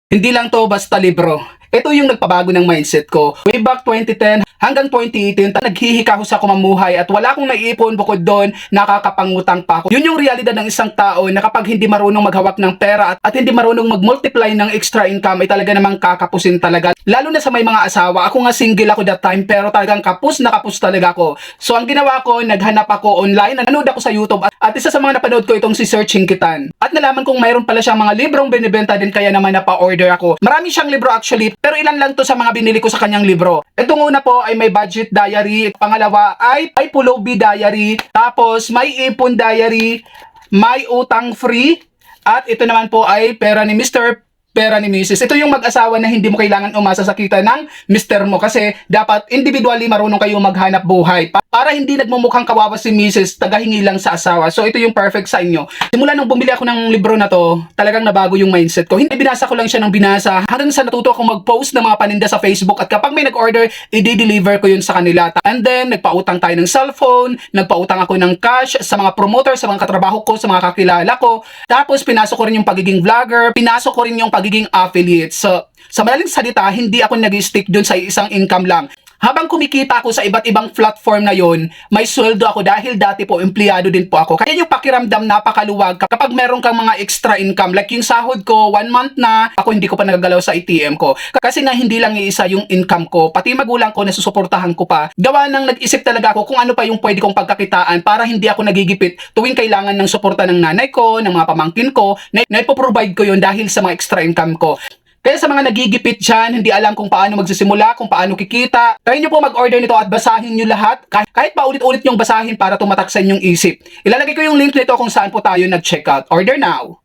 Hindi lang to basta libro. Ito yung nagpabago ng mindset ko. Way back 2010 hanggang 2018, naghihikahos ako mamuhay at wala akong naiipon bukod doon, nakakapangutang pa ako. Yun yung realidad ng isang tao na kapag hindi marunong maghawak ng pera at hindi marunong mag-multiply ng extra income ay talaga namang kakapusin talaga. Lalo na sa may mga asawa. Ako nga single ako that time pero talagang kapus na kapus talaga ako. So ang ginawa ko, naghanap ako online, nanood ako sa YouTube at isa sa mga napanood ko itong si Sir Chinkitan. At nalaman kong mayroon pala siyang mga librong binibenta din kaya naman napa-order ako. Marami siyang libro actually, pero ilan lang to sa mga binili ko sa kanyang libro. Itong una po ay may budget diary, pangalawa ay Pulobi diary, tapos may ipon diary, may utang free, at ito naman po ay pera ni Mr. Pera ni Mrs. Ito yung mag-asawa na hindi mo kailangan umasa sa kita ng Mr. mo kasi dapat individually marunong kayo maghanap buhay para hindi nagmumukhang kawawa si Mrs. tagahingi lang sa asawa. So ito yung perfect sa inyo. Simula nung bumili ako ng libro na to, talagang nabago yung mindset ko. Hindi binasa ko lang siya ng binasa hanggang sa natuto akong mag-post ng mga paninda sa Facebook at kapag may nag-order, i-deliver ko yun sa kanila. And then nagpautang tayo ng cellphone, nagpautang ako ng cash sa mga promoter, sa mga katrabaho ko, sa mga kakilala ko. Tapos pinasok ko rin yung pagiging vlogger, pinasok ko rin yung pagiging affiliate. So, sa madaling salita, hindi ako nag-stick dun sa isang income lang. Habang kumikita ako sa iba't ibang platform na yon, may sweldo ako dahil dati po empleyado din po ako. Kaya yung pakiramdam napakaluwag kapag meron kang mga extra income. Like yung sahod ko, 1 month na, ako hindi ko pa nagagalaw sa ATM ko. Kasi nga hindi lang iisa yung income ko, pati magulang ko nasusuportahan ko pa. Gawa nang nag-isip talaga ako kung ano pa yung pwede kong pagkakitaan para hindi ako nagigipit tuwing kailangan ng suporta ng nanay ko, ng mga pamangkin ko, na ipoprovide ko yun dahil sa mga extra income ko. Kaya sa mga nagigipit dyan, hindi alam kung paano magsisimula, kung paano kikita, try nyo po mag-order nito at basahin nyo lahat. Kahit pa ulit-ulit nyong basahin para tumatak sa inyong isip. Ilalagay ko yung link nito kung saan po tayo nag-check out. Order now!